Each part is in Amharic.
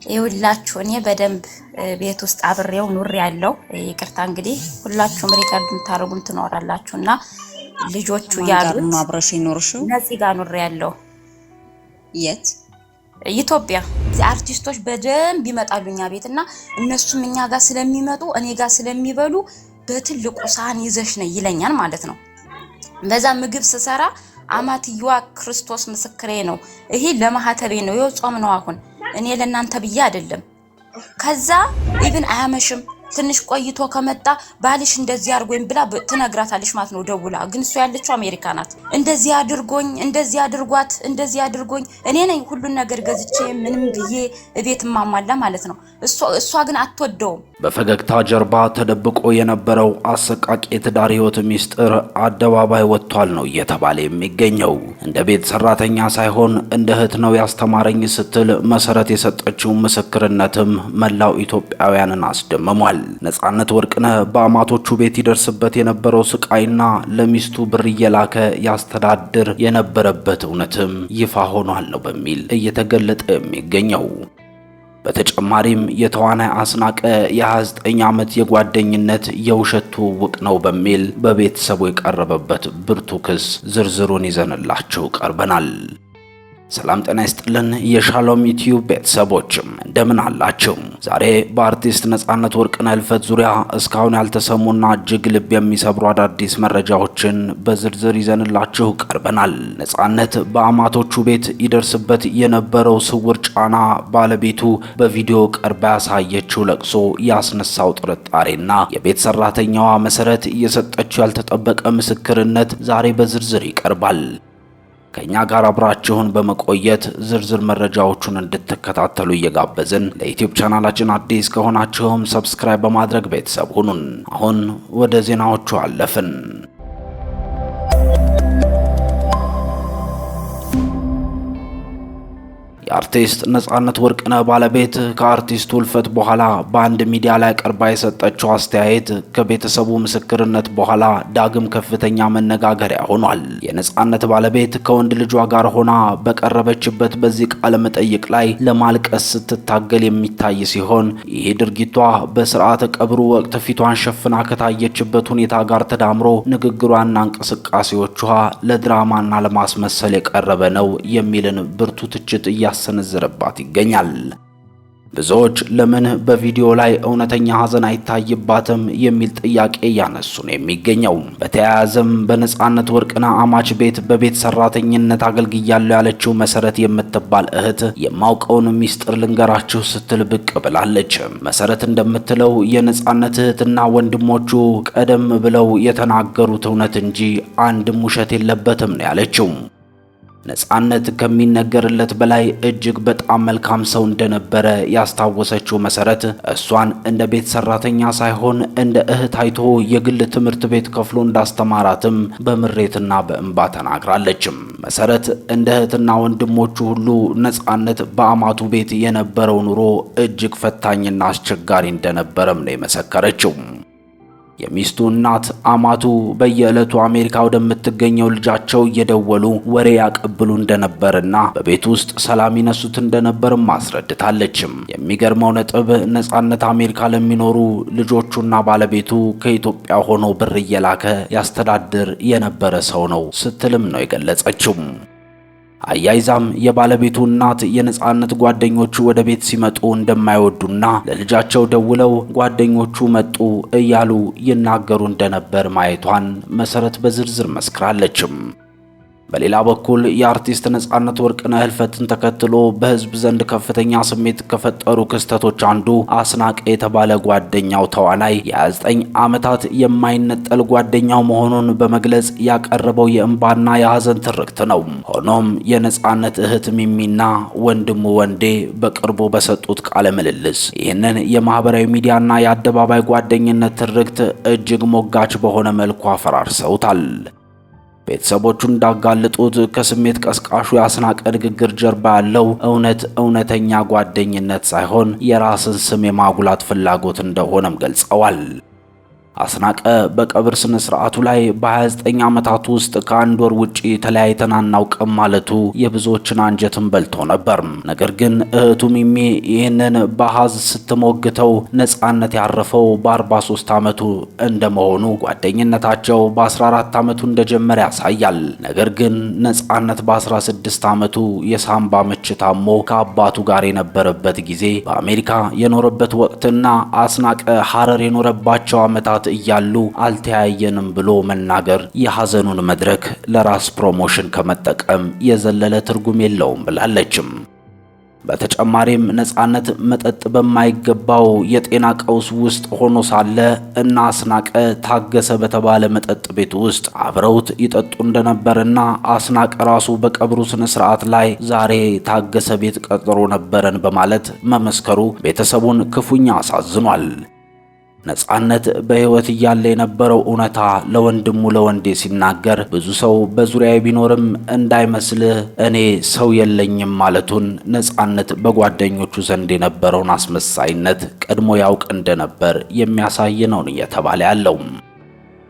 ይውላችሁ እኔ በደንብ ቤት ውስጥ አብሬው ኑር ያለው ይቅርታ እንግዲህ ሁላችሁም ሪከርድ ታረጉን ትኖራላችሁና ልጆቹ ያሉት ነው አብረሽ ይኖርሽው ነፂ ጋር ኑር ያለው የት ኢትዮጵያ አርቲስቶች በደንብ ይመጣሉኛ ቤትና እነሱም እኛ ጋር ስለሚመጡ እኔ ጋር ስለሚበሉ በትልቁ ሳህን ይዘሽ ነይ ይለኛል ማለት ነው። በዛ ምግብ ስሰራ አማትየዋ ክርስቶስ ምስክሬ ነው ይሄ ለማህተቤ ነው የጾም ነው አሁን እኔ ለናንተ ብዬ አይደለም። ከዛ ኢቭን አያመሽም ትንሽ ቆይቶ ከመጣ ባልሽ እንደዚህ አድርጎኝ ብላ ትነግራታለሽ ማለት ነው ደውላ። ግን እሱ ያለችው አሜሪካ ናት። እንደዚህ አድርጎኝ እንደዚህ አድርጓት እንደዚህ አድርጎኝ እኔ ነኝ ሁሉን ነገር ገዝቼ ምንም ብዬ እቤት ማማላ ማለት ነው። እሷ ግን አትወደውም። በፈገግታ ጀርባ ተደብቆ የነበረው አሰቃቂ የትዳር ህይወት ሚስጥር አደባባይ ወጥቷል ነው እየተባለ የሚገኘው። እንደ ቤት ሰራተኛ ሳይሆን እንደ እህት ነው ያስተማረኝ ስትል መሰረት የሰጠችው ምስክርነትም መላው ኢትዮጵያውያንን አስደምሟል። ነጻነት ወርቅነህ በአማቶቹ ቤት ይደርስበት የነበረው ስቃይና ለሚስቱ ብር እየላከ ያስተዳድር የነበረበት እውነትም ይፋ ሆኗል ነው በሚል እየተገለጠ የሚገኘው። በተጨማሪም የተዋናይ አስናቀ የ29 ዓመት የጓደኝነት የውሸት ትውውቅ ነው በሚል በቤተሰቡ የቀረበበት ብርቱ ክስ ዝርዝሩን ይዘንላችሁ ቀርበናል። ሰላም ጤና ይስጥልን የሻሎም ዩቲዩብ ቤተሰቦችም እንደምን አላችሁ? ዛሬ በአርቲስት ነጻነት ወርቅነህ ህልፈት ዙሪያ እስካሁን ያልተሰሙና እጅግ ልብ የሚሰብሩ አዳዲስ መረጃዎችን በዝርዝር ይዘንላችሁ ቀርበናል። ነጻነት በአማቶቹ ቤት ይደርስበት የነበረው ስውር ጫና ባለቤቱ በቪዲዮ ቀርባ ያሳየችው ለቅሶ ያስነሳው ጥርጣሬና የቤት ሰራተኛዋ መሰረት የሰጠችው ያልተጠበቀ ምስክርነት ዛሬ በዝርዝር ይቀርባል። ከኛ ጋር አብራችሁን በመቆየት ዝርዝር መረጃዎቹን እንድትከታተሉ እየጋበዝን ለዩቲዩብ ቻናላችን አዲስ ከሆናችሁም ሰብስክራይብ በማድረግ ቤተሰብ ሁኑን። አሁን ወደ ዜናዎቹ አለፍን። የአርቲስት ነጻነት ወርቅነህ ባለቤት ከአርቲስቱ ህልፈት በኋላ በአንድ ሚዲያ ላይ ቀርባ የሰጠችው አስተያየት ከቤተሰቡ ምስክርነት በኋላ ዳግም ከፍተኛ መነጋገሪያ ሆኗል። የነጻነት ባለቤት ከወንድ ልጇ ጋር ሆና በቀረበችበት በዚህ ቃለ መጠይቅ ላይ ለማልቀስ ስትታገል የሚታይ ሲሆን ይህ ድርጊቷ በስርዓተ ቀብሩ ወቅት ፊቷን ሸፍና ከታየችበት ሁኔታ ጋር ተዳምሮ ንግግሯና እንቅስቃሴዎቿ ለድራማና ለማስመሰል የቀረበ ነው የሚልን ብርቱ ትችት ሰነዘረባት ይገኛል። ብዙዎች ለምን በቪዲዮ ላይ እውነተኛ ሐዘን አይታይባትም የሚል ጥያቄ ያነሱ ነው የሚገኘው። በተያያዘም በነጻነት ወርቅነህ አማች ቤት በቤት ሰራተኝነት አገልግያለሁ ያለችው መሰረት የምትባል እህት የማውቀውን ሚስጥር ልንገራችሁ ስትል ብቅ ብላለች። መሰረት እንደምትለው የነጻነት እህትና ወንድሞቹ ቀደም ብለው የተናገሩት እውነት እንጂ አንድም ውሸት የለበትም ነው ያለችው። ነጻነት ከሚነገርለት በላይ እጅግ በጣም መልካም ሰው እንደነበረ ያስታወሰችው መሰረት እሷን እንደ ቤት ሰራተኛ ሳይሆን እንደ እህት አይቶ የግል ትምህርት ቤት ከፍሎ እንዳስተማራትም በምሬትና በእንባ ተናግራለች። መሰረት እንደ እህትና ወንድሞቹ ሁሉ ነጻነት በአማቱ ቤት የነበረው ኑሮ እጅግ ፈታኝና አስቸጋሪ እንደነበረም ነው የመሰከረችው። የሚስቱ እናት አማቱ በየዕለቱ አሜሪካ ወደምትገኘው ልጃቸው እየደወሉ ወሬ ያቀብሉ እንደነበርና በቤት ውስጥ ሰላም ይነሱት እንደነበርም አስረድታለች። የሚገርመው ነጥብ ነጻነት አሜሪካ ለሚኖሩ ልጆቹና ባለቤቱ ከኢትዮጵያ ሆኖ ብር እየላከ ያስተዳድር የነበረ ሰው ነው ስትልም ነው የገለጸችው። አያይዛም የባለቤቱ እናት የነጻነት ጓደኞቹ ወደ ቤት ሲመጡ እንደማይወዱና ለልጃቸው ደውለው ጓደኞቹ መጡ እያሉ ይናገሩ እንደነበር ማየቷን መሰረት በዝርዝር መስክራለች። በሌላ በኩል የአርቲስት ነጻነት ወርቅነህ ህልፈትን ተከትሎ በህዝብ ዘንድ ከፍተኛ ስሜት ከፈጠሩ ክስተቶች አንዱ አስናቀ የተባለ ጓደኛው ተዋናይ የ29 ዓመታት የማይነጠል ጓደኛው መሆኑን በመግለጽ ያቀረበው የእንባና የሐዘን ትርክት ነው። ሆኖም የነጻነት እህት ሚሚና ወንድሙ ወንዴ በቅርቡ በሰጡት ቃለ ምልልስ ይህንን የማህበራዊ ሚዲያና የአደባባይ ጓደኝነት ትርክት እጅግ ሞጋች በሆነ መልኩ አፈራርሰውታል። ቤተሰቦቹ እንዳጋለጡት ከስሜት ቀስቃሹ ያስናቀ ንግግር ጀርባ ያለው እውነተኛ ጓደኝነት ሳይሆን የራስን ስም የማጉላት ፍላጎት እንደሆነም ገልጸዋል። አስናቀ በቀብር ስነ ስርዓቱ ላይ በ29 ዓመታት ውስጥ ከአንድ ወር ውጪ ተለያይተን አናውቅም ማለቱ የብዙዎችን አንጀትን በልቶ ነበር። ነገር ግን እህቱ ሚሚ ይህንን በሐዝ ስትሞግተው ነጻነት ያረፈው በ43 ዓመቱ እንደመሆኑ ጓደኝነታቸው በ14 ዓመቱ እንደጀመረ ያሳያል። ነገር ግን ነጻነት በ16 ዓመቱ የሳምባ ምች ታሞ ከአባቱ ጋር የነበረበት ጊዜ በአሜሪካ የኖረበት ወቅትና አስናቀ ሐረር የኖረባቸው ዓመታት እያሉ አልተያየንም ብሎ መናገር የሐዘኑን መድረክ ለራስ ፕሮሞሽን ከመጠቀም የዘለለ ትርጉም የለውም ብላለችም። በተጨማሪም ነጻነት መጠጥ በማይገባው የጤና ቀውስ ውስጥ ሆኖ ሳለ እና አስናቀ ታገሰ በተባለ መጠጥ ቤት ውስጥ አብረውት ይጠጡ እንደነበርና አስናቀ ራሱ በቀብሩ ስነ ስርዓት ላይ ዛሬ ታገሰ ቤት ቀጠሮ ነበረን በማለት መመስከሩ ቤተሰቡን ክፉኛ አሳዝኗል። ነጻነት በህይወት እያለ የነበረው እውነታ ለወንድሙ ለወንዴ ሲናገር ብዙ ሰው በዙሪያዬ ቢኖርም እንዳይመስልህ እኔ ሰው የለኝም ማለቱን ነጻነት በጓደኞቹ ዘንድ የነበረውን አስመሳይነት ቀድሞ ያውቅ እንደነበር የሚያሳይ ነው እየተባለ ያለው።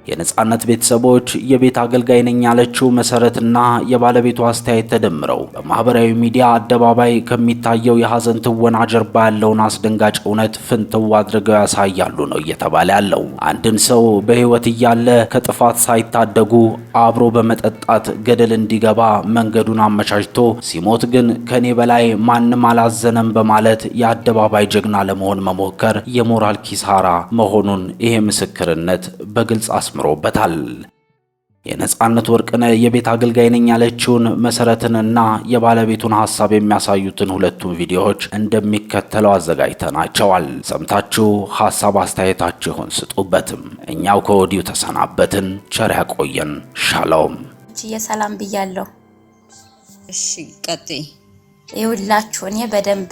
የነጻነት ቤተሰቦች የቤት አገልጋይ ነኝ ያለችው መሰረትና የባለቤቱ አስተያየት ተደምረው በማህበራዊ ሚዲያ አደባባይ ከሚታየው የሐዘን ትወና ጀርባ ያለውን አስደንጋጭ እውነት ፍንትው አድርገው ያሳያሉ ነው እየተባለ ያለው። አንድን ሰው በህይወት እያለ ከጥፋት ሳይታደጉ አብሮ በመጠጣት ገደል እንዲገባ መንገዱን አመቻችቶ ሲሞት ግን ከኔ በላይ ማንም አላዘነም በማለት የአደባባይ ጀግና ለመሆን መሞከር የሞራል ኪሳራ መሆኑን ይሄ ምስክርነት በግልጽ አስምሮበታል። የነጻነት ወርቅነህ የቤት አገልጋይ ነኝ ያለችውን መሰረትንና የባለቤቱን ሐሳብ የሚያሳዩትን ሁለቱም ቪዲዮዎች እንደሚከተለው አዘጋጅተናቸዋል። ሰምታችሁ ሐሳብ አስተያየታችሁን ስጡበትም። እኛው ከወዲሁ ተሰናበትን። ቸር ያቆየን። ሻሎም። ሰላም ብያለሁ። እሺ ቀጥይ። ይውላችሁ እኔ በደንብ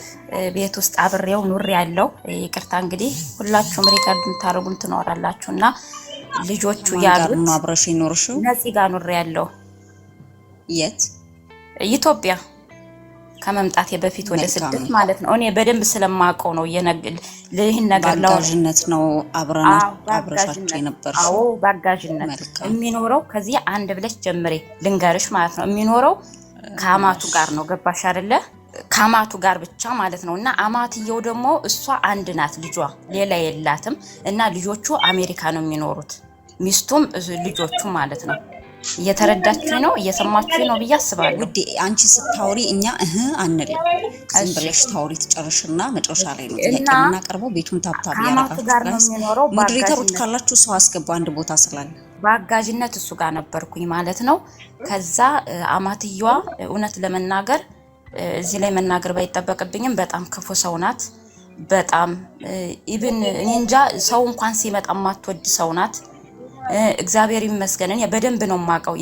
ቤት ውስጥ አብሬው ኑር ያለው ይቅርታ እንግዲህ ሁላችሁም ሪከርድ የምታደርጉም ትኖራላችሁና ልጆቹ ያሉት ነው አብረሽ ይኖርሽው ነፂ ጋር ኑር ያለው የት ኢትዮጵያ ከመምጣቴ በፊት ወደ ስደት ማለት ነው። እኔ በደንብ ስለማውቀው ነው ይሄን ነገር ባጋዥነት ነው አብረሻቸው የነበርሽው? አዎ ባጋዥነት የሚኖረው ከዚህ አንድ ብለሽ ጀምሬ ልንገርሽ ማለት ነው። የሚኖረው ከአማቱ ጋር ነው። ገባሽ አይደለ? ከአማቱ ጋር ብቻ ማለት ነው። እና አማትየው ደግሞ እሷ አንድ ናት፣ ልጇ ሌላ የላትም። እና ልጆቹ አሜሪካ ነው የሚኖሩት፣ ሚስቱም ልጆቹ ማለት ነው። እየተረዳችሁ ነው፣ እየሰማችሁ ነው ብዬ አስባለሁ። ውዴ አንቺ ስታውሪ እኛ አንልም፣ ዝም ብለሽ ታውሪ ትጨርሽና መጨረሻ ላይ ነው ጥያቄ የምናቀርበው። ቤቱን ታብታብ ከአማቱ ጋር ነው የሚኖረው። ሞዴሬተሮች ካላችሁ ሰው አስገባ፣ አንድ ቦታ ስላለ በአጋዥነት እሱ ጋር ነበርኩኝ ማለት ነው። ከዛ አማትየዋ እውነት ለመናገር እዚህ ላይ መናገር ባይጠበቅብኝም በጣም ክፉ ሰው ናት። በጣም ኢቭን እኔ እንጃ ሰው እንኳን ሲመጣ ማትወድ ሰው ናት። እግዚአብሔር ይመስገን እኔ በደንብ ነው የማውቀው።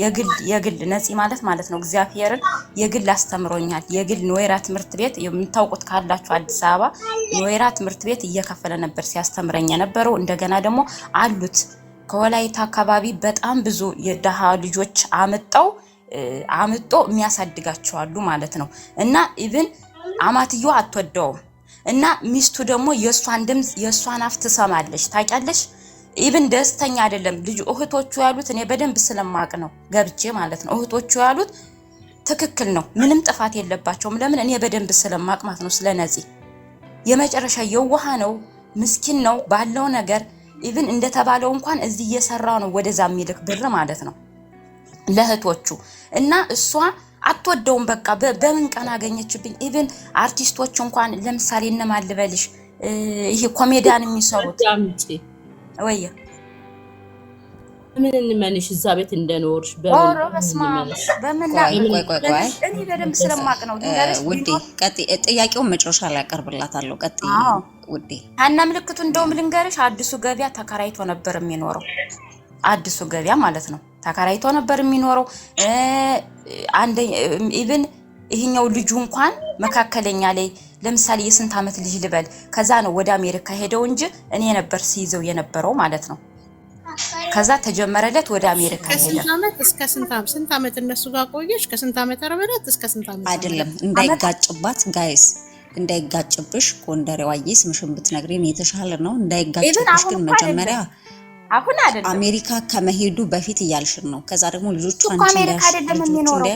የግል ነፂ ማለት ነው እግዚአብሔርን የግል አስተምሮኛል። የግል ኖይራ ትምህርት ቤት የምታውቁት ካላችሁ አዲስ አበባ ኖይራ ትምህርት ቤት እየከፈለ ነበር ሲያስተምረኝ የነበረው። እንደገና ደግሞ አሉት ከወላይታ አካባቢ በጣም ብዙ የደሃ ልጆች አምጦ የሚያሳድጋቸው አሉ ማለት ነው። እና ኢቭን አማትየው አትወደውም እና ሚስቱ ደግሞ የሷን ድምጽ የሷን አፍ ትሰማለች። ታውቂያለሽ? ኢቭን ደስተኛ አይደለም ልጅ እህቶቹ ያሉት እኔ በደንብ ስለማቅ ነው ገብቼ ማለት ነው። እህቶቹ ያሉት ትክክል ነው፣ ምንም ጥፋት የለባቸውም። ለምን? እኔ በደንብ ስለማቅ ማለት ነው። ስለነፂ የመጨረሻ የዋህ ነው፣ ምስኪን ነው ባለው ነገር ኢቭን እንደተባለው እንኳን እዚህ እየሰራ ነው ወደዛ የሚልክ ብር ማለት ነው ለእህቶቹ። እና እሷ አትወደውም። በቃ በምን ቀን አገኘችብኝ? ኢቭን አርቲስቶች እንኳን ለምሳሌ እነማን ልበልሽ ይሄ ኮሜዲያን የሚሰሩት ወይ ምን እንመንሽ እዛ ቤት እንደኖርሽ በምን እኔ በደንብ ስለማቅ ነው። ውዴ ቀጥይ። ጥያቄውን መጨረሻ ላይ አቀርብላታለሁ። ቀጥይ ውዴ። ሀና ምልክቱ እንደውም ልንገርሽ አዲሱ ገበያ ተከራይቶ ነበር የሚኖረው። አዲሱ ገበያ ማለት ነው ተከራይቶ ነበር የሚኖረው። ኢቭን ይሄኛው ልጁ እንኳን መካከለኛ ላይ ለምሳሌ የስንት ዓመት ልጅ ልበል ከዛ ነው ወደ አሜሪካ ሄደው እንጂ እኔ ነበር ሲይዘው የነበረው ማለት ነው። ከዛ ተጀመረለት ወደ አሜሪካ ሄደ። ከስንት ዓመት እስከ ስንት ዓመት እነሱ ጋር ቆየሽ? ከስንት ዓመት አረበለት እስከ ስንት ዓመት? አይደለም እንዳይጋጭባት ጋይስ፣ እንዳይጋጭብሽ ጎንደሬዋዬ ስምሽን ብትነግሪን የተሻለ ነው። እንዳይጋጭብሽ ግን መጀመሪያ አሁን አይደለም አሜሪካ ከመሄዱ በፊት እያልሽን ነው። ከዛ ደግሞ ልጆቹ እኮ አሜሪካ አይደለም የሚኖረው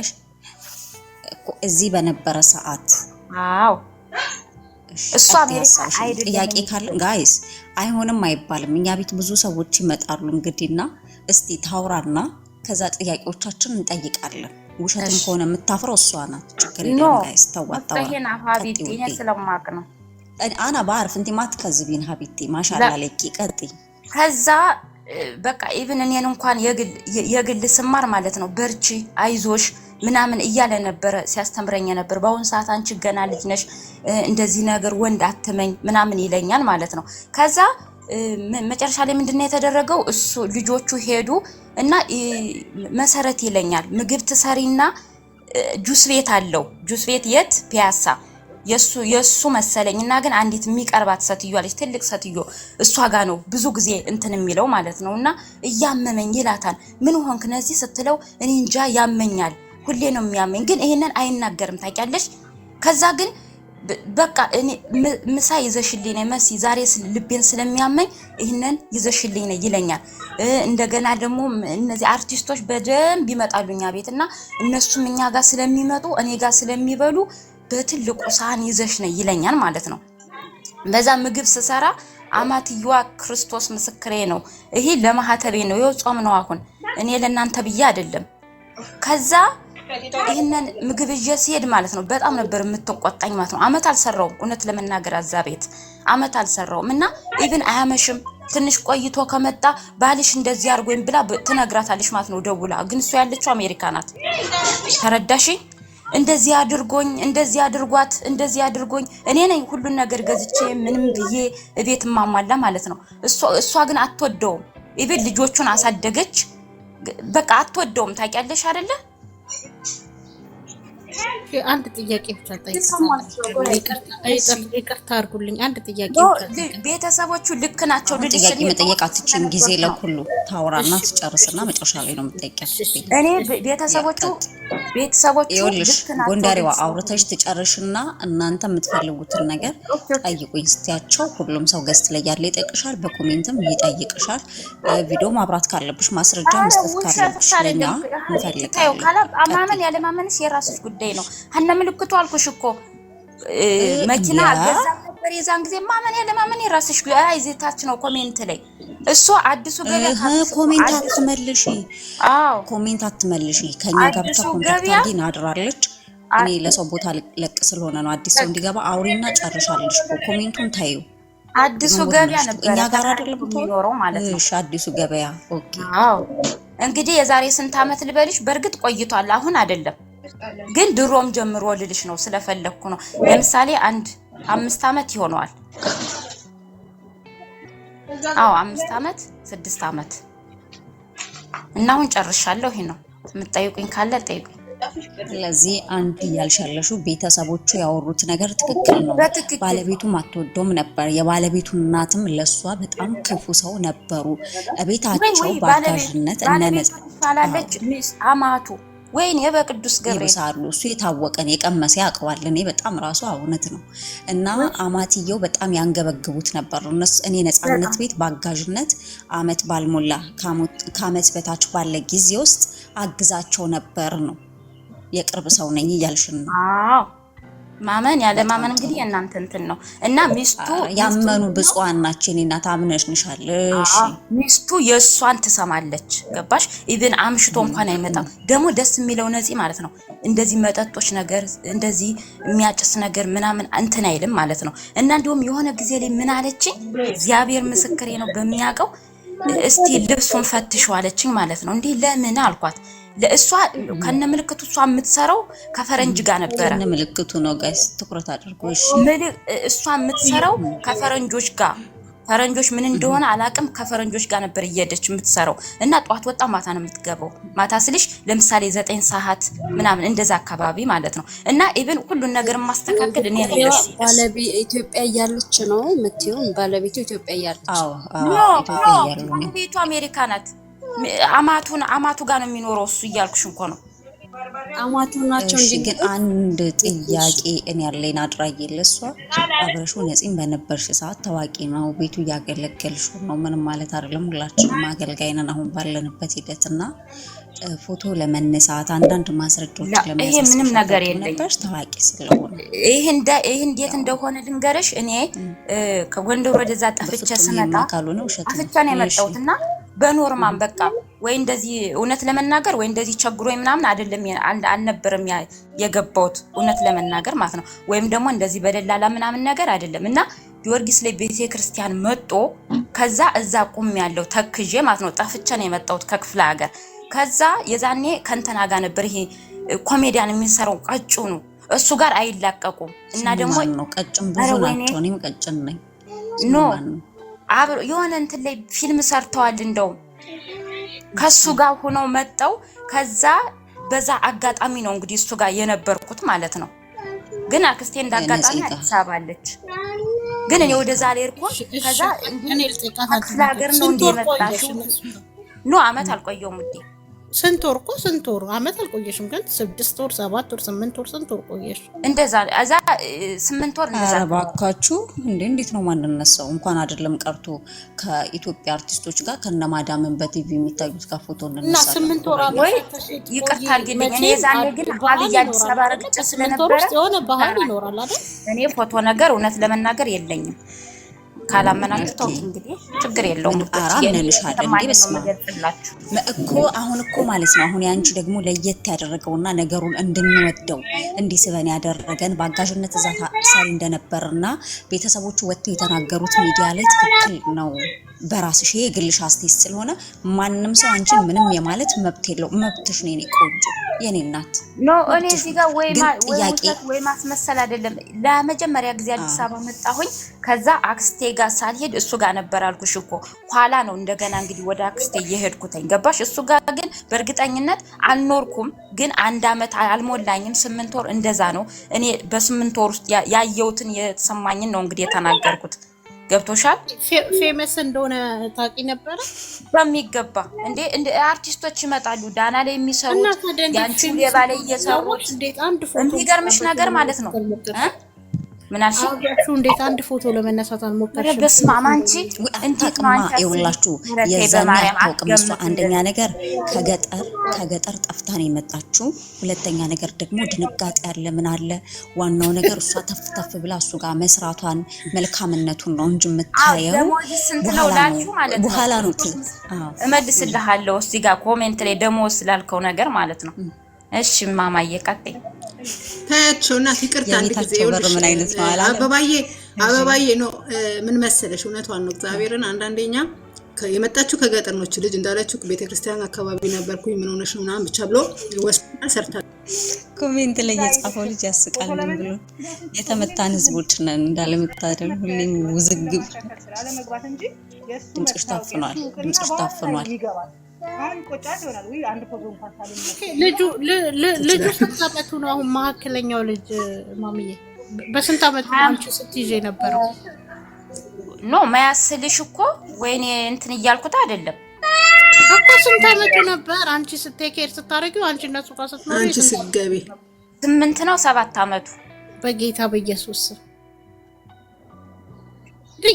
እዚህ በነበረ ሰዓት። አዎ እሱ አሜሪካ አይደለም። ጥያቄ ካለ ጋይስ አይሆንም አይባልም። እኛ ቤት ብዙ ሰዎች ይመጣሉ እንግዲህና እስቲ ታውራና ከዛ ጥያቄዎቻችን እንጠይቃለን። ውሸትም ከሆነ የምታፍረው እሷ ናት። ችግር የለም ጋይስ ተዋጣው። ይሄን ሀቢብቲ ይሄን ስለማቅ ነው አና ባርፍ እንት ማትከዝቢን ሀቢብቲ ማሻአላ ለቂ ቀጥ ከዛ በቃ ኢቭን እኔን እንኳን የግል ስማር ማለት ነው በርቺ አይዞሽ ምናምን እያለ ነበር ሲያስተምረኝ ነበር። በአሁን ሰዓት አንቺ ገና ልጅ ነሽ እንደዚህ ነገር ወንድ አትመኝ ምናምን ይለኛል ማለት ነው። ከዛ መጨረሻ ላይ ምንድነው የተደረገው? እሱ ልጆቹ ሄዱ እና መሰረት ይለኛል ምግብ ትሰሪና ጁስ ቤት አለው። ጁስ ቤት የት? ፒያሳ የሱ መሰለኝና ግን አንዲት የሚቀርባት ሴትዮ አለች፣ ትልቅ ሴትዮ እሷ ጋር ነው ብዙ ጊዜ እንትን የሚለው ማለት ነውና እያመመኝ ይላታል። ምን ሆንክ ነዚህ ስትለው እኔ እንጃ ያመኛል፣ ሁሌ ነው የሚያመኝ፣ ግን ይሄንን አይናገርም ታውቂያለሽ። ከዛ ግን በቃ እኔ ምሳ ይዘሽልኝ ነይ መሲ ዛሬ ልቤን ስለሚያመኝ ይሄንን ይዘሽልኝ ነይ ይለኛል። እንደገና ደግሞ እነዚህ አርቲስቶች በደንብ ይመጣሉኛ ቤትና እነሱም እኛ ጋር ስለሚመጡ እኔ ጋር ስለሚበሉ በትልቁ ሳህን ይዘሽ ነይ ይለኛል ማለት ነው። በዛ ምግብ ስሰራ አማትየዋ ክርስቶስ ምስክሬ ነው ይሄ ለማህተቤ ነው የጾም ነው አሁን እኔ ለእናንተ ብዬ አይደለም። ከዛ ይሄንን ምግብ ይዤ ሲሄድ ማለት ነው በጣም ነበር የምትቆጣኝ ማለት ነው። አመት አልሰራውም እውነት ለመናገር አዛ ቤት አመት አልሰራውም እና ኢቭን አያመሽም ትንሽ ቆይቶ ከመጣ ባልሽ እንደዚህ አድርጎኝ ብላ ትነግራታለሽ ማለት ነው ደውላ። ግን እሱ ያለችው አሜሪካ ናት። ተረዳሽ? እንደዚህ አድርጎኝ እንደዚህ አድርጓት እንደዚህ አድርጎኝ እኔ ነኝ ሁሉን ነገር ገዝቼ ምንም ብዬ እቤት ማማላ ማለት ነው። እሷ ግን አትወደውም። ኢቭን ልጆቹን አሳደገች በቃ አትወደውም። ታውቂያለሽ አይደለ? አንድ ጥያቄ ብቻ ይቅርታ አድርጉልኝ። አንድ ጥያቄ ቤተሰቦቹ ልክ ናቸው። ጥያቄ መጠየቅ አትችይም። ጊዜ ለሁሉ ታውራና ትጨርስና መጨረሻ ላይ ነው የምትጠይቂያት። እኔ ቤተሰቦቹ ልክ ናቸው። ጎንደሬዋ አውርተሽ ትጨርሽና እናንተ የምትፈልጉትን ነገር ጠይቁኝ ስትያቸው ሁሉም ሰው ገስት ላይ ያለ ይጠይቅሻል፣ በኮሜንትም ይጠይቅሻል። ቪዲዮ ማብራት ካለብሽ ማስረጃ መስጠት ካለብሽ ለኛ እንፈልጋለን። ማመን ያለ ማመንስ የራስሽ ጉዳይ ነው። ሀና ምልክቱ አልኩሽ እኮ መኪና አገዛ ነበር የዛን ጊዜ። ማመን ያለ ማመን የራስሽ ጉዳይ። አይዘታች ነው ኮሜንት ላይ እሱ አዲሱ ገበያ ኮሜንት አትመልሺ። አዎ ኮሜንት አትመልሺ። ከኛ ጋር ብቻ ኮንታክት አድርጊ አድራለች። እኔ ለሰው ቦታ ለቅ ስለሆነ ነው አዲስ ሰው እንዲገባ አውሪና ጨርሻለሽ። ኮሜንቱን ታዩ። አዲሱ ገበያ ነበር እኛ ጋር አይደለም የሚኖረው ማለት ነው። እሺ አዲሱ ገበያ ኦኬ። አዎ እንግዲህ የዛሬ ስንት አመት ልበልሽ? በእርግጥ ቆይቷል አሁን አይደለም ግን ድሮም ጀምሮ ልልሽ ነው ስለፈለኩ ነው። ለምሳሌ 5 አመት ይሆነዋል። አዎ 5 አመት 6 አመት እና አሁን ጨርሻለሁ። ይሄ ነው የምትጠይቁኝ ካለ ጠይቁኝ። ስለዚህ አንድ ያልሻለሽው ቤተሰቦቹ ያወሩት ነገር ትክክል ነው። ባለቤቱም አትወደውም ነበር። የባለቤቱ እናትም ለሷ በጣም ክፉ ሰው ነበሩ። ቤታቸው ባጋዥነት እነነጻለች አማቱ ወይኔ በቅዱስ ገብርኤል ይብሳሉ። እሱ የታወቀን የቀመሰ ያውቀዋል። እኔ በጣም ራሱ እውነት ነው እና አማትየው በጣም ያንገበግቡት ነበር። እኔ ነፃነት ቤት ባጋዥነት አመት ባልሞላ ከአመት በታች ባለ ጊዜ ውስጥ አግዛቸው ነበር ነው። የቅርብ ሰው ነኝ እያልሽን ነው። አዎ ማመን ያለ ማመን እንግዲህ እናንተ እንትን ነው እና ሚስቱ ያመኑ ብፁዓን ናቸው። እኔና ታምነሽንሻል። እሺ ሚስቱ የሷን ትሰማለች። ገባሽ? ኢቭን አምሽቶ እንኳን አይመጣም። ደግሞ ደስ የሚለው ነፂ ማለት ነው እንደዚህ መጠጦች ነገር እንደዚህ የሚያጭስ ነገር ምናምን እንትን አይልም ማለት ነው። እና እንደውም የሆነ ጊዜ ላይ ምን አለችኝ? እግዚአብሔር ምስክሬ ነው በሚያውቀው እስቲ ልብሱን ፈትሽው አለችኝ ማለት ነው። እንዴ ለምን አልኳት። ለእሷ ከነ ምልክቱ እሷ የምትሰራው ከፈረንጅ ጋር ነበረ። ከነ ምልክቱ ነው ጋይስ ትኩረት አድርጎ። እሺ እሷ የምትሰራው ከፈረንጆች ጋር ፈረንጆች ምን እንደሆነ አላቅም። ከፈረንጆች ጋር ነበር እየሄደች የምትሰራው እና ጧት ወጣ ማታ ነው የምትገባው። ማታ ስልሽ ለምሳሌ 9 ሰዓት ምናምን እንደዛ አካባቢ ማለት ነው። እና ኢቭን ሁሉን ነገር ማስተካከል እኔ ነኝ። ባለቤት ኢትዮጵያ እያለች ነው የምትይው? ባለቤቱ ኢትዮጵያ እያለች? አዎ ኢትዮጵያ እያለች ነው። ቤቱ አሜሪካ ናት። አማቱ ጋር ነው የሚኖረው እሱ እያልኩሽ እንኳን ነው። አማቱ ናቸው እሺ እንጂ ግን አንድ ጥያቄ እኔ ያለኝ አድራጊ ለሷ አብረሹ ነፂም በነበርሽ ሰዓት ታዋቂ ነው፣ ቤቱ እያገለገልሽ ነው፣ ምንም ማለት አይደለም። ሁላችንም አገልጋይ ነን አሁን ባለንበት ሂደትና ፎቶ ለመነሳት አንዳንድ ማስረጃዎች ለመያዝ ይሄ ምንም ነገር የለኝም ነበር ታዋቂ ስለሆነ። ይሄ እንዴት እንደሆነ ልንገርሽ። እኔ ከጎንደር ወደዛ ጠፍቼ ስመጣ አፍቼ ነው የመጣሁትና በኖርማን በቃ ወይ እንደዚህ እውነት ለመናገር ወይ እንደዚህ ቸግሮኝ ምናምን አይደለም አልነበረም የገባሁት እውነት ለመናገር ማለት ነው። ወይም ደግሞ እንደዚህ በደላላ ምናምን ነገር አይደለም። እና ጊዮርጊስ ላይ ቤተክርስቲያን መጥቶ ከዛ እዛ ቁም ያለው ተክዤ ማለት ነው ጠፍቼ ነው የመጣሁት ከክፍለ ሀገር። ከዛ የዛኔ ከንተና ጋር ነበር ይሄ ኮሜዲያን የሚሰራው ቀጭኑ እሱ ጋር አይላቀቁም። እና ደግሞ ነው ቀጭን ብዙ ናቸው። እኔም ቀጭን ነኝ ኖ አብሮ የሆነ እንትን ላይ ፊልም ሰርተዋል። እንደው ከሱ ጋር ሆነው መጣው። ከዛ በዛ አጋጣሚ ነው እንግዲህ እሱ ጋር የነበርኩት ማለት ነው። ግን አክስቴ እንዳጋጣሚ አዲስ አበባ አለች። ግን እኔ ወደዛ ላይ እርኩ ከዛ እኔ ልጠይቃት ክፍለ ሀገር ነው እንደመጣሽው ኖ አመት አልቆየውም እንዴ ስንት ወር እኮ ስንት ወር አመት አልቆየሽም። ግን 6 ወር 7 ወር 8 ወር ስንት ወር ቆየሽ? እንደዛ እዛ 8 ወር እንደዛ። አረባካችሁ እንዴት ነው ማንነሳው? እንኳን አይደለም ቀርቶ ከኢትዮጵያ አርቲስቶች ጋር ከነማዳምን በቲቪ የሚታዩት ጋር ፎቶ እና 8 ወር ወይ ይቅርታ አድርጊልኝ። እኔ ዛኔ ግን ሀብያ አዲስ አበባ ረግጬ ስለነበረ የሆነ ባህል ይኖራል አይደል? እኔ ፎቶ ነገር እውነት ለመናገር የለኝም። ካላመናችሁ ተው እንግዲህ ችግር የለውም። አራምነልሻለሁ እንዴ በስማ እኮ አሁን እኮ ማለት ነው። አሁን ያንቺ ደግሞ ለየት ያደረገውና ነገሩን እንድንወደው እንዲስበን ያደረገን በአጋዥነት እዛ ታሳሪ እንደነበርና ቤተሰቦቹ ወጥተው የተናገሩት ሚዲያ ላይ ትክክል ነው። በራስሽ የግልሽ አስተያየት ስለሆነ ማንንም ሰው አንቺን ምንም የማለት መብት የለውም። መብትሽ ነው የኔ ቆንጆ የኔ እናት። ኖ እኔ እዚህ ጋር ወይ ማስመሰል አይደለም። ለመጀመሪያ ጊዜ አዲስ አበባ መጣሁኝ። ከዛ አክስቴ ጋር ሳልሄድ እሱ ጋር ነበር አልኩሽ እኮ። ኋላ ነው እንደገና እንግዲህ ወደ አክስቴ እየሄድኩኝ ገባሽ? እሱ ጋር ግን በእርግጠኝነት አልኖርኩም። ግን 1 አመት አልሞላኝም 8 ወር እንደዛ ነው። እኔ በ8 ወር ውስጥ ያየሁትን የተሰማኝን ነው እንግዲህ የተናገርኩት። ገብቶሻል? ፌመስ እንደሆነ ታቂ ነበር በሚገባ እንደ አርቲስቶች ይመጣሉ ዳና ላይ የሚሰሩት ያንቺ የባለ እየሰሩት የሚገርምሽ ነገር ማለት ነው። ምን አልሽ? አብራችሁ እንዴት አንድ ፎቶ ለመነሳት አልሞከርሽም? በስመ አብ አንቺ እንዴት ማንቺ ይውላችሁ የዛኔ አታውቅም። አንደኛ ነገር ከገጠር ጠፍታ ነው የመጣችው። ሁለተኛ ነገር ደግሞ ድንጋጤ ያለ ምን አለ። ዋናው ነገር እሷ ተፍተፍ ብላ እሱ ጋር መስራቷን መልካምነቱን ነው እንጂ የምታየው በኋላ ነው። እመልስልሃለሁ እዚህ ጋር ኮሜንት ላይ ደሞዝ ስላልከው ነገር ማለት ነው። እሺ ማማዬ ቀጥይ። ታያቸው እና ይቅርታ አንድ ጊዜ ምን አይነት ነው አላ አበባዬ ነው ምን መሰለሽ፣ እውነቷን ነው እግዚአብሔርን። አንዳንዴኛ የመጣችው ከገጠር ነው ልጅ እንዳለችው ቤተክርስቲያን አካባቢ ነበርኩኝ ምን ሆነሽ ነው ምናምን ብቻ ብሎ ወስደን ሰርታል። ኮሜንት ላይ የጻፈው ልጅ ያስቃል ብሎ የተመታን ህዝቦች ነን እንዳለመታደል ሁሌም ውዝግብ ድምጽሽ ታፍኗል። አሁን ቆጫት ይሆናል ወይ አንድ ፎቶ እንኳን ታለኝ። ልጁ ስንት አመቱ ነው አሁን? መሀከለኛው ልጅ ማሚዬ በስንት አመቱ አንቺ ስትይዤ ነበረው? ኖ ማያስልሽ እኮ ወይኔ እንትን እያልኩት አይደለም እኮ ስንት አመቱ ነበር አንቺ ስትኬር ስታረጊው? አንቺ እነሱ ጋር ስትኖር አንቺ ስትገቢ 8 ነው 7 አመቱ። በጌታ በኢየሱስ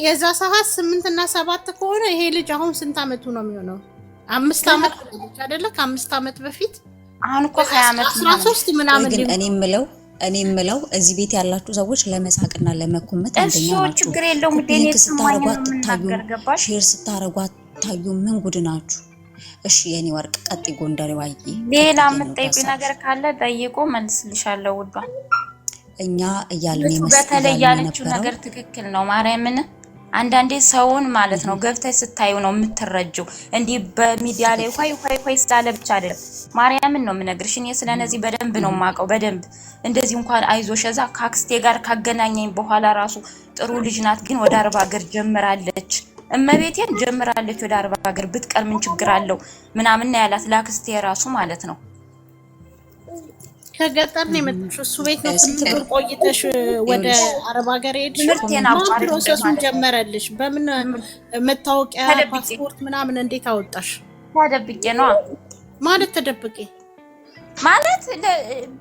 የዛ ሰዓት 8 እና 7 ከሆነ ይሄ ልጅ አሁን ስንት አመቱ ነው የሚሆነው? 5 አመት ልጅ አይደለ? ከ5 አመት በፊት አሁን እኮ 20 አመት 13 ምናምን። ግን እኔ የምለው እዚህ ቤት ያላችሁ ሰዎች ለመሳቅና ለመኮመት አንደኛ ናችሁ። ችግር የለውም። ዴኔት ስታረጓት ታዩ፣ ሼር ስታረጓት ታዩ። ምን ጉድ ናችሁ? እሺ የኔ ወርቅ ቀጥ ጎንደር ዋይ። ሌላ የምትጠይቁ ነገር ካለ ጠይቁ፣ መልስልሻለሁ ውዷ። እኛ እያልን ይመስላል በተለይ ያለችው ነገር ትክክል ነው። ማርያምን አንዳንዴ ሰውን ማለት ነው ገብተሽ ስታዩ ነው የምትረጂው። እንዲህ በሚዲያ ላይ ሆይ ስላለ ብቻ አይደለም። ማርያምን ነው የምነግርሽ። እኔ ስለነዚህ በደንብ ነው የማውቀው። በደንብ እንደዚህ እንኳን አይዞሽ እዛ ካክስቴ ጋር ካገናኘኝ በኋላ ራሱ ጥሩ ልጅ ናት፣ ግን ወደ 40 ሀገር ጀምራለች። እመቤቴን ጀምራለች ወደ 40 ሀገር ብትቀር ምን ችግር አለው ምናምን ነው ያላት ላክስቴ ራሱ ማለት ነው። ከገጠር ነው የመጣሽው? እሱ ቤት ነው ስንት ብር ቆይተሽ ወደ አረብ ሀገር ሄድሽ? ትምህርቴን አቋርጬ ፕሮሰሱን ጀመረልሽ? በምን መታወቂያ ፓስፖርት ምናምን እንዴት አወጣሽ? ተደብቄ ነው ማለት ተደብቄ ማለት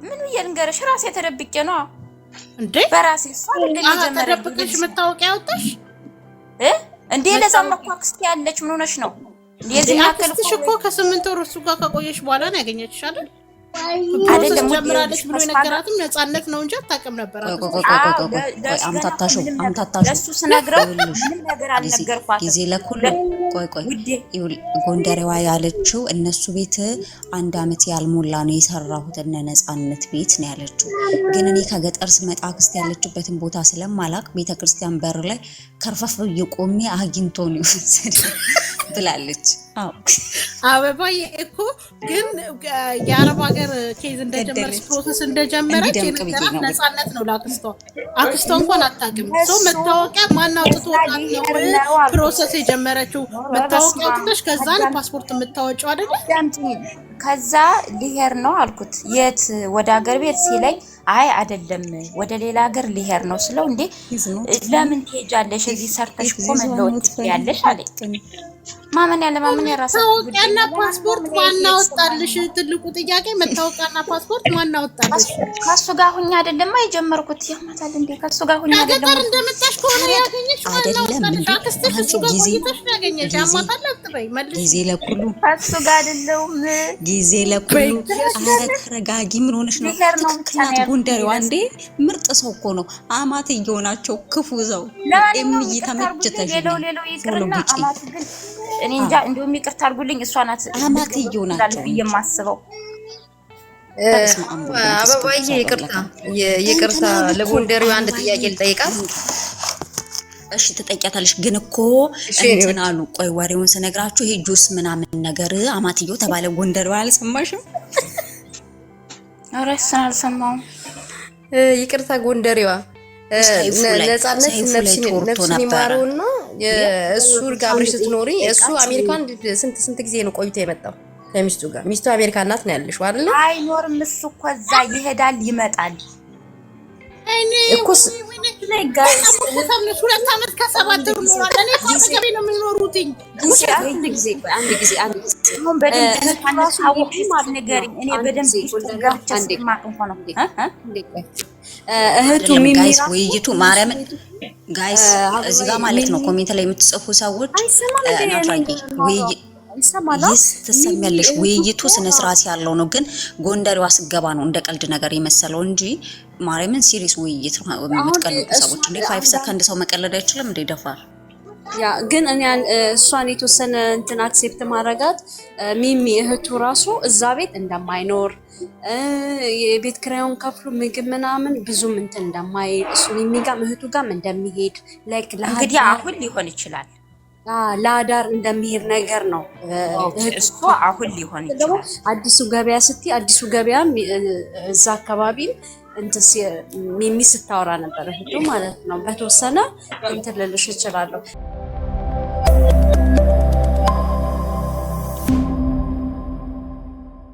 ምን ልንገርሽ ራሴ ተደብቄ ነው እንዴ በራሴ እሷ ተደብቀሽ መታወቂያ ያወጣሽ እንዴ? ለዛም እኮ አክስቴ ያለች ምን ሆነሽ ነው? እንደዚህ ያክል እኮ ከ8 ወር እሱ ጋር ከቆየሽ በኋላ ነው ያገኘችሽ አይደል? አይደለም ጀምራለች ብሎ የነገራትም ነፃነት ነው እንጂ አታውቅም ነበር። አምታታሹ ለሱ ስነግረው ምንም ነገር አልነገርኳትም። ጊዜ ለኩሉ ቆይ ጎንደሬዋ ያለችው እነሱ ቤት 1 አመት ያልሞላ ነው የሰራሁት እነ ነፃነት ቤት ነው ያለችው። ግን እኔ ከገጠር ስመጣ አክስቴ ያለችበትን ቦታ ስለማላቅ ቤተክርስቲያን በር ላይ ከርፈፍ እየቆሜ አግኝቶ ነው ይወሰደ ብላለች። አበባዬ እኮ ግን የአረብ ሀገር ኬዝ እንደጀመረች ፕሮሰስ እንደጀመረች የነገራት ነፃነት ነው ለአክስቷ። አክስቷ እንኳን አታውቅም። ሰው መታወቂያ ማን አውጥቶላት ነው ፕሮሰስ የጀመረችው? መታወቂያ አውጥተሽ ከዛ ነው ፓስፖርት የምታወጪው አይደል? ከዛ ሊሄድ ነው አልኩት። የት ወደ ሀገር ቤት ሲለኝ አይ አይደለም ወደ ሌላ ሀገር ሊሄድ ነው ስለው እንዴ ለምን ትሄጃለሽ? እዚህ ሰርተሽ እኮ መለወጥ ያለሽ አለኝ። ማመን ያለ ማመን የራሱ መታወቂያና ፓስፖርት ማን አወጣልሽ? ትልቁ ጥያቄ መታወቂያና ፓስፖርት ማን አወጣልሽ? ከሱ ጋር ሁኛ አይደለም አይጀመርኩት ያማታል እንዴ ከሱ ጋር ሁኛ አይደለም ነገር እንደመጣሽ ከሆነ ያገኘሽ አይደለም እንዴ ከሱ ጋር ቆይተሽ ያገኘሽ ያማታል አጥበይ መልስ ጊዜ ለኩሉ ከሱ ጋር አይደለም ጊዜ ለኩሉ አረ ተረጋጊ። ምን ሆነሽ ነው? ትክክላት ጎንደሬዋ እንዴ ምርጥ ሰው እኮ ነው። አማትየው ናቸው ክፉ ዘው እምይ ተመጭተሽ ሌላው ይቅርና አማት ግን እኔ እንጃ እንደውም ይቅርታ አድርጉልኝ እሷ ናት አማትየው ናቸው የማስበው። አበባዬ ይቅርታ ለጎንደሬው አንድ ጥያቄ ልጠይቃት። እሺ ትጠይቂያታለሽ። ግን እኮ እንትን አሉ ቆይ ወሬውን ስነግራችሁ ይሄ ጁስ ምናምን ነገር አማትየው ተባለ። ጎንደሬው አልሰማሽም? ኧረ እሱን አልሰማሁም። ይቅርታ ጎንደሬዋ ነፃነት ነፍሱን ይማረውና እሱ ጋር አብረሽ ስትኖሪ እሱ አሜሪካን ስንት ጊዜ ነው ቆይቶ የመጣው ከሚስቱ ጋር? ሚስቱ አሜሪካን ናት ነው ያለሽው አይደል? አይኖርም እሱ እኮ እዛ ይሄዳል ይመጣል እኮ ጋይስ 2 አመት ከ7 ወር ኖሯል። እኔ ታውቀኝ ነው የሚኖሩት አንድ ጊዜ አሁን በደንብ ታውቁ ማለት ነገርኝ እኔ በደንብ ጋርቻ ስማቅ እንኳን ነው እህቱ ሚሚራ ውይይቱ ማርያም ጋይስ እዚህ ጋር ማለት ነው ኮሜንት ላይ የምትጽፉ ሰዎች ናፍራቂ ውይይት ትሰሚያለሽ። ውይይቱ ስነ ስርዓት ያለው ነው። ግን ጎንደሬዋ ስገባ ነው እንደ ቀልድ ነገር የመሰለው እንጂ ማርያምን ሲሪየስ ውይይት ነው የምትቀልዱ ሰዎች። እንዴ 5 ሰከንድ ሰው መቀለድ አይችልም እንዴ ደፋር። ያ ግን እኔ እሷን የተወሰነ እንትን አክሴፕት ማድረጋት ሚሚ እህቱ ራሱ እዛ ቤት እንደማይኖር የቤት ኪራዩን ከፍሎ ምግብ ምናምን ብዙም እንትን እንደማይል እሱ ሚሚ ጋር እህቱ ጋር እንደሚሄድ ላይክ እንግዲህ አሁን ሊሆን ይችላል ለአዳር እንደሚሄድ ነገር ነው። እሱ አሁን ሊሆን ይችላል። አዲሱ ገበያ ስትይ አዲሱ ገበያም እዛ አካባቢ እንትን ሚሚ ስታወራ ነበር እህቱ ማለት ነው። በተወሰነ እንትን ልልሽ እችላለሁ።